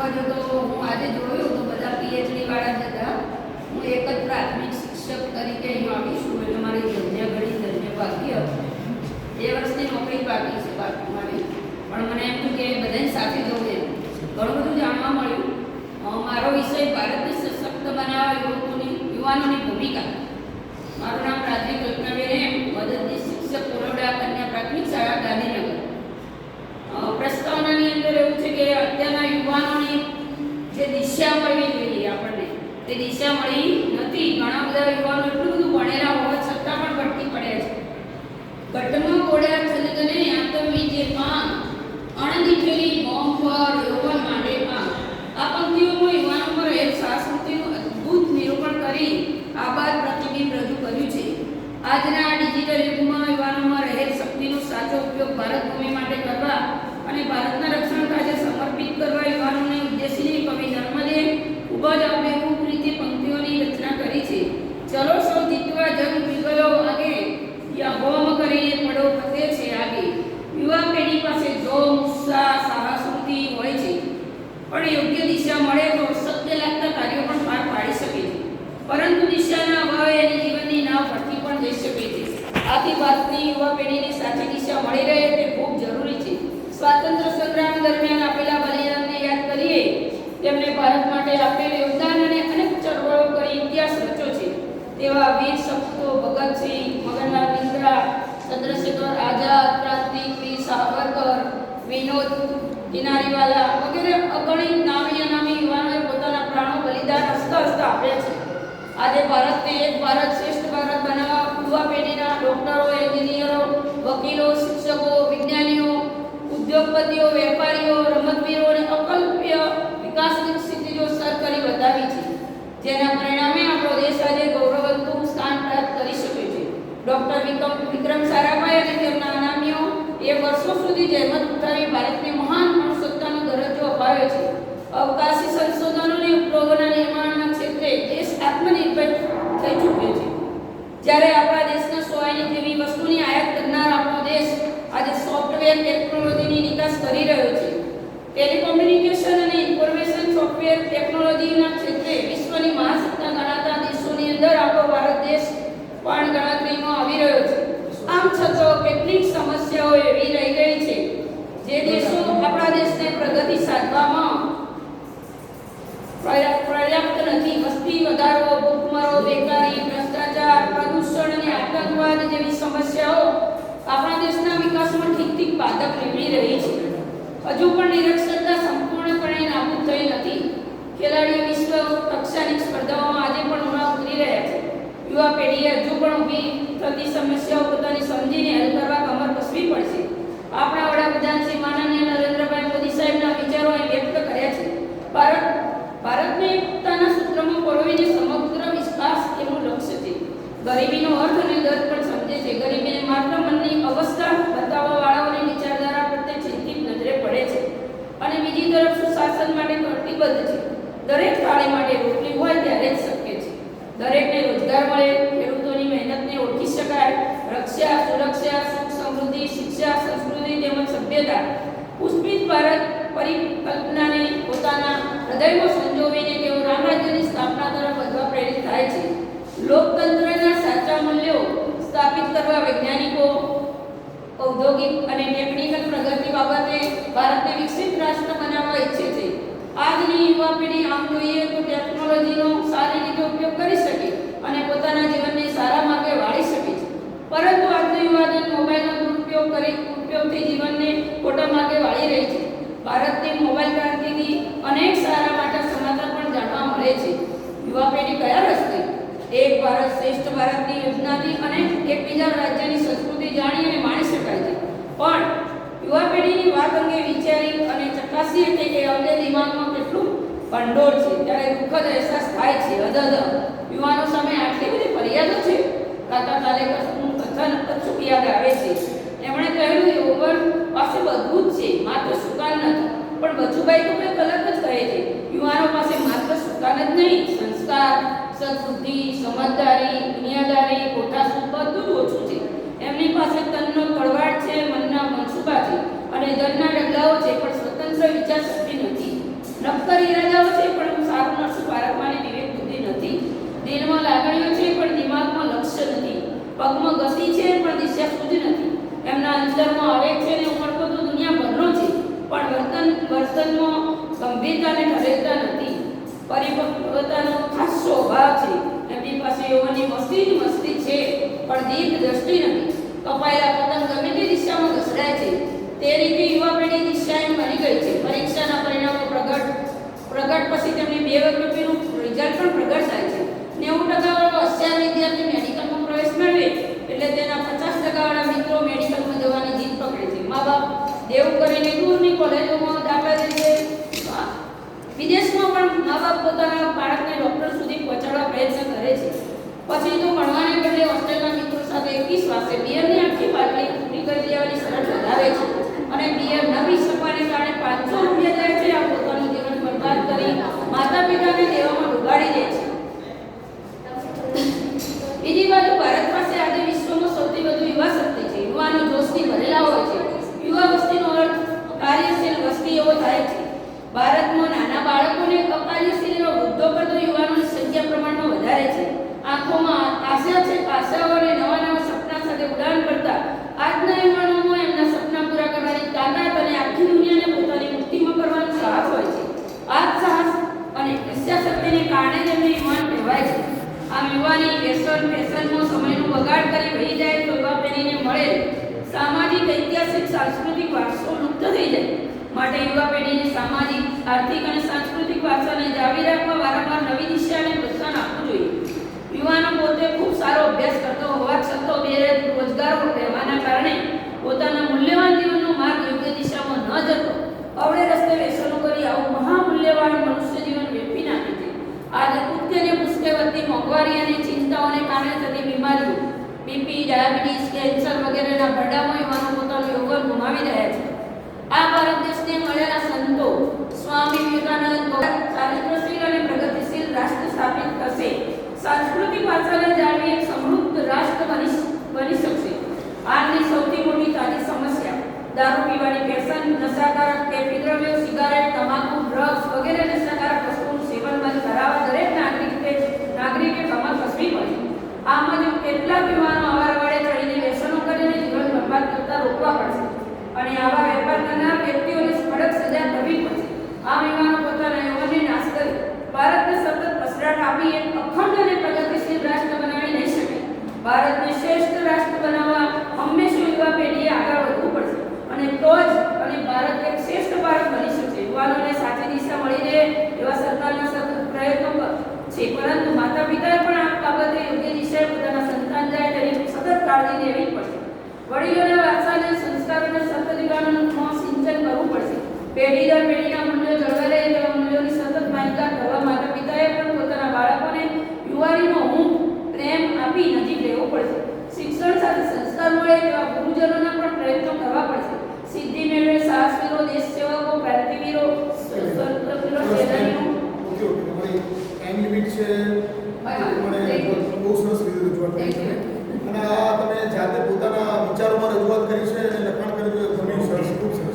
જોવા જો તો હું આજે જોયું તો બધા પીએચડી વાળા જ હતા. હું એક જ પ્રાથમિક શિક્ષક તરીકે અહીં આવી છું એટલે મારી ધન્ય ભાગ્ય 2 વર્ષની નોકરી બાકી છે મારી. પણ મને એમ થયું કે બધાની સાથે જવું એમ ઘણું બધું જાણવા મળ્યું. મારો વિષય ભારતને સશક્ત બનાવવા યુવાનોની ભૂમિકા. મારું નામ રાજવી કલ્પનાબેન એમ, મદદનીશ શિક્ષક કોરડા કન્યા પ્રાથમિક શાળા ગાંધીનગર. પ્રસ્તાવનાની અંદર એવું છે કે અત્યારના યુવાનોની જે દિશા મળવી જોઈએ આપણને તે દિશા મળી નથી. ઘણા બધા યુવાનો એટલું બધું ભણેલા હોવા છતાં પણ ભટકી પડ્યા છે. ઘટમાં ગોળ્યા છલગને આતંકવી પાંગ અણદીઠેલી બોમ્બ પર યૌવન માંડે પાંગ. આ પંક્તિઓમાં યુવાનોમાં રહેલ સંસ્કૃતિનું અદ્ભુત નિરૂપણ કરી આબાદ પ્રતિબિંબ રજૂ કર્યું છે. આજના ડિજિટલ યુગમાં યુવાનોમાં રહેલ શક્તિનો સાચો ઉપયોગ ભારત ભૂમિ માટે કરવા અને ભારતના રક્ષણ કાર્ય સમર્પિત કરવા યુવાનોને ઉદ્દેશીને કવિ નર્મદે ખૂબ જ આબેહૂબ રીતે પંક્તિઓની રચના કરી છે. ચલો સૌ જીતવા જંગ વિગયો આગે, યા હોમ કરીને પડો ફતે છે આગે. યુવા પેઢી પાસે જોમ, ઉત્સાહ, સાહસવૃત્તિ હોય છે, પણ યોગ્ય દિશા મળે તો શક્ય લાગતા કાર્યો પણ પાર પાડી શકે છે. પરંતુ દિશાના અભાવે એની જીવનની નાવ ભટકી પણ જઈ શકે છે. આથી ભારતની યુવા પેઢીને સાચી દિશા મળી રહે તે ખૂબ જરૂરી છે. સ્વાતંત્ર્ય સંગ્રામ દરમિયાન આપેલા બલિદાનને યાદ કરીએ. તેમણે ભારત માટે આપેલ યોગદાન અને અનેક ચળવળો કરી ઇતિહાસ રચ્યો છે. તેવા વીર સપૂતો ભગતસિંહ, મગનલાલ બિંદ્રા, ચંદ્રશેખર આઝાદ, ક્રાંતિવીર સાવરકર, વિનોદ કિનારીવાલા વગેરે અગણિત નામી અનામી યુવાનોએ પોતાના પ્રાણો બલિદાન હસતા હસતા આપ્યા છે. આજે ભારતને એક ભારત શ્રેષ્ઠ ભારત બનાવવા યુવા પેઢીના ડોક્ટરો, એન્જિનિયરો, વકીલો, શિક્ષકો, વિજ્ઞાનીઓ, ઉદ્યોગપતિઓ, વેપારીઓ, રમતવીરો અને અકલ્પ્ય વિકાસની ક્ષિતિજો સર કરી બતાવી છે. જેના પરિણામે આપણો દેશ આજે ગૌરવવંતું સ્થાન પ્રાપ્ત કરી શકે છે. ડોક્ટર વિક્રમ સારાભાઈ અને તેમના અનામીઓ એ વર્ષો સુધી જહેમત ઉઠાવી ભારતને મહાન અણુસત્તાનો દરજ્જો અપાવ્યો છે. અવકાશી સંશોધનો અને ઉપગ્રહોના નિર્માણના ક્ષેત્રે દેશ આત્મનિર્ભર થઈ ચૂક્યો છે. જ્યારે આપણા દેશના સોયાની જેવી વસ્તુની આયાત કરનાર આપણો દેશ આજે સોફ્ટવેર ટેકનોલોજીની નિકાસ કરી રહ્યો છે. ટેલિકોમ્યુનિકેશન અને ઇન્ફોર્મેશન સોફ્ટવેર ટેકનોલોજીના ક્ષેત્રે વિશ્વની મહાસત્તા ગણાતા દેશોની અંદર આપણો ભારત દેશ પણ ગણતરીમાં આવી રહ્યો છે. આમ છતાં કેટલીક સમસ્યાઓ એવી રહી ગઈ છે જે દેશો આપણા દેશને પ્રગતિ સાધવામાં પર્યાપ્ત નથી. વસ્તી વધારો, ભૂખમરો, બેકારી, ભ્રષ્ટાચાર, પ્રદૂષણ અને આતંકવાદ જેવી સમસ્યાઓ આપણા દેશના વિકાસમાં ઠીક બાધક નીવડી રહી છે. હજુ પણ નિરક્ષરતા સંપૂર્ણપણે નાબૂદ થઈ નથી. ખેલાડીઓ વિશ્વ કક્ષાની સ્પર્ધાઓમાં આજે પણ ઉણા ઉતરી રહ્યા છે. યુવા પેઢીએ હજુ પણ ઊભી થતી સમસ્યાઓ પોતાની સમજીને હલ કરવા કમર કસવી પડશે. આપણા વડાપ્રધાન શ્રી માનનીય નરેન્દ્રભાઈ મોદી સાહેબના વિચારો અહીં વ્યક્ત કર્યા છે. ભારતને એકતાના સૂત્રમાં પરોવીને સમગ્ર વિકાસ એનું લક્ષ્ય છે. ગરીબીનો અર્થ અને દર પણ સમજે છે. ગરીબીને માત્ર મનની અવસ્થા બતાવવા વાળાઓની વિચારધારા પ્રત્યે ચિંતિત નજરે પડે છે અને બીજી તરફ સુશાસન માટે કટિબદ્ધ છે. દરેક થાળી માટે રોટલી હોય ત્યારે જ શક્ય છે. દરેકને રોજગાર મળે, ખેડૂતોની મહેનતને ઓળખી શકાય, રક્ષા, સુરક્ષા, સુખ, સમૃદ્ધિ, શિક્ષા, સંસ્કૃતિ તેમજ સભ્યતા, પુષ્પિત ભારત પરિકલ્પનાને પોતાના હૃદયમાં સંજોવીને તેઓ રામ રાજ્યની સ્થાપના તરફ વધવા પ્રેરિત થાય છે. લોકતંત્રના સાચા મૂલ્યો સ્થાપિત કરવા વૈજ્ઞાનિકો ઔદ્યોગિક અને ટેકનિકલ પ્રગતિ બાબતે ભારતને વિકસિત રાષ્ટ્ર બનાવવા ઈચ્છે છે. આજની યુવા પેઢી આમ જોઈએ તો ટેકનોલોજીનો સારી રીતે ઉપયોગ કરી શકે અને પોતાના જીવનને સારા માર્ગે વાળી શકે છે. પરંતુ આજનું યુવાધન મોબાઈલનો ઉપયોગથી જીવનને ખોટા માર્ગે વાળી રહી છે. ભારતની મોબાઈલ ક્રાંતિથી અનેક સારા માટે સમાચાર પણ જાણવા મળે છે. યુવા પેઢી કયા રસ્તે એક ભારત શ્રેષ્ઠ ભારતની યોજનાથી અને એકબીજા રાજ્યની સંસ્કૃતિ જાણી અને માણી શકાય છે. પણ યુવા પેઢીની વાત અંગે વિચારી અને ચકાસીએ કે અમને દિમાગમાં કેટલું ભંડોળ છે ત્યારે દુઃખદ અહેસાસ થાય છે. યુવાનો સામે આટલી બધી ફરિયાદો છે. કાકા કાલેકરનું કથન અચૂક યાદ આવે છે. એમણે કહ્યું યુવાન પાસે બધું જ છે, માત્ર સુકાન નથી. પણ બચુભાઈ તો કંઈક અલગ જ કહે છે. યુવાનો પાસે માત્ર સુકાન જ નહીં, સંસ્કાર, સદબુદ્ધિ, સમજદારી, દુનિયાદારી, કોઠાસૂઝ બધું જ ઓછું છે. એમની પાસે તનનો કડવાટ છે, મનના મનસુબા છે અને ધનના ડગલાઓ છે, પણ સ્વતંત્ર વિચાર શક્તિ નથી. નક્કર ઈરાદાઓ છે પણ હું સારું નરસું ભારતમાંની વિવેક બુદ્ધિ નથી. દિલમાં લાગણીઓ છે પણ દિમાગમાં લક્ષ્ય નથી. પગમાં ગતિ છે પણ દિશા સૂઝ નથી. એમના અંતરમાં આવેગ છે ને ઉમળકો તો દુનિયાભરનો છે પણ વર્તનમાં ગંભીરતા અને ઠરેલતા નથી. પરિપક્વતાનો ખાસો અભાવ છે. એમની પાસે યૌવનની મસ્તી જ મસ્તી છે પણ દીર્ઘ દ્રષ્ટિ નથી. કપાયેલા પતંગ ગમે તે દિશામાં ઘસડાય છે તે રીતે યુવા પેઢી દિશાહીન બની ગઈ છે. પરીક્ષાના પરિણામો પ્રગટ પછી તેમની 2 વખતનું રિઝલ્ટ પણ પ્રગટ થાય છે. 90% વાળો હોશિયાર વિદ્યાર્થી મેડિકલમાં પ્રવેશ મેળવે એટલે તેના 50% વાળા મિત્રો મેડિકલમાં જવાની જીદ પકડે છે. મા બાપ દેવું કરીને દૂરની કોલેજોમાં દાખલા દે છે. વિદેશમાં પણ મા બાપ પોતાના બાળકને ડોક્ટર સુધી પહોંચાડવા પ્રયત્ન કરે છે. પછી તો ભણવાને બદલે હોસ્ટેલના મિત્રો સાથે 21 વાસે બિયરની આખી બાટલી પૂરી કરી દેવાની શરત વધારે છે અને બિયર ન પી શકવાને કારણે 500 રૂપિયા જાય છે. આ પોતાનું જીવન બરબાદ કરી માતા પિતાને દેવામાં ડૂબાડી દે છે. બીજી બાજુ ભારત પાસે આજે વિશ્વમાં સૌથી વધુ યુવા શક્તિ છે. યુવાનો જોશથી ભરેલા હોય છે. યુવા વસ્તીનો અર્થ કાર્યશીલ વસ્તી એવો થાય છે. ભારતમાં નાના બાળકોને અકાર્યશીલ એવા વૃદ્ધો કરતાં યુવાનોની સંખ્યા પ્રમાણમાં વધારે છે. આંખોમાં આશા છે. આશાઓને નવા સપના સાથે ઉડાન કરતા આજના યુવાનોમાં એમના સપના પૂરા કરવાની તાકાત અને આખી દુનિયાને પોતાની મુઠ્ઠીમાં કરવાનું સાહસ હોય છે. આ સાહસ અને ઈચ્છાશક્તિને કારણે જ એમને યુવાન કહેવાય છે. આમ યુવાની ફેશનમાં સમયનો બગાડ કરી વહી જાય તો યુવા પેઢીને મળેલ સામાજિક, ઐતિહાસિક, સાંસ્કૃતિક વારસો લુપ્ત થઈ જાય. માટે યુવા પેઢીને સામાજિક, આર્થિક અને સાંસ્કૃતિક વારસાને જાળવી રાખવા વારંવાર નવી દિશા અને પ્રોત્સાહન આપવું જોઈએ. યુવાનો પોતે ખૂબ સારો અભ્યાસ કરતો હોવા છતાં બેરોજગાર રહેવાના કારણે પોતાના મૂલ્યવાન જીવનનો માર્ગ યોગ્ય દિશામાં ન જતો અવળે રસ્તે વ્યસનો કરી આવું મહામૂલ્યવાન મનુષ્ય જીવન વેઠવી નાખે છે. આજે કૃત્યને પુષ્ટે વધતી મોંઘવારી અને ચિંતાઓને કારણે થતી બીમારીઓ, બીપી, ડાયાબિટીસ, કેન્સર વગેરેના ભરડામાં યુવાનો પોતાનું યોગદાન ગુમાવી રહ્યા છે. આ ભારત દેશને મળેલા સંતો સ્વામી વિવેકાનંદ ચારિત્રશીલ અને પ્રગતિશીલ રાષ્ટ્ર સ્થાપિત કરશે. સાંસ્કૃતિક વારસાને જાળવી એક સમૃદ્ધ રાષ્ટ્ર બની શકશે. આજની સૌથી મોટી તાજી સમસ્યા દારૂ પીવાની ફેશન, નશાકારક કેફી દ્રવ્યો, સિગારેટ, તમાકુ, ડ્રગ્સ વગેરે નશાકારક વસ્તુઓનું સેવન બંધ કરાવવા દરેક નાગરિકે કમર કસવી પડે. આમાં જો કેટલાક યુવાનો અવારવાડે ચડીને વ્યસનો કરીને જીવન બરબાદ કરતા રોકવા પડશે અને આવા વેપાર કરનાર વ્યક્તિઓને કડક સજા કરવી પડશે. આમ યુવાનો પોતાના યૌવનને નાશ કરી ભારતને સતત પસરાટ આપી એક અખંડ અને પ્રગતિશીલ રાષ્ટ્ર બનાવી નહીં શકે. ભારતને શ્રેષ્ઠ રાષ્ટ્ર બનાવવા હંમેશા યુવા પેઢીએ આગળ વધવું પડશે અને ભારત એક શ્રેષ્ઠ ભારત બની શકશે. યુવાનોને સાચી દિશા મળી રહે એવા સરકારના સતત પ્રયત્નો છે, પરંતુ માતા પિતાએ પણ આ બાબતે યોગ્ય દિશાએ પોતાના સંતાન જાય તેની સતત કાળજી લેવી પડશે. વડીલોના વારસાને સંસ્કારોને સતત યુવાનોમાં સિંચન કરવું પડશે. પેઢી દર પેઢીના મૂલ્યો જળવાઈ રહે તેવા મૂલ્યોની સતત માહિતગાર કરવા માતા પિતાએ પણ પોતાના બાળકોને યુવાનીનો ઊંઘ પ્રેમ આપી નજીક લેવો પડશે. શિક્ષણ સાથે સંસ્કાર મળે તેવા ગુરુજનોના પણ પ્રયત્નો કરવા પડશે. સિદ્ધિ મેળવે સાહસવીરો, દેશ સેવકો, ક્રાંતિવીરો, સ્વતંત્રવીરો, સેનાનીઓ ટાઈમ લિમિટ છે. મને બહુ સરસ રીતે રજૂઆત કરી છે અને આ તમે જાતે પોતાના વિચારોમાં રજૂઆત કરી છે અને લખાણ કર્યું છે.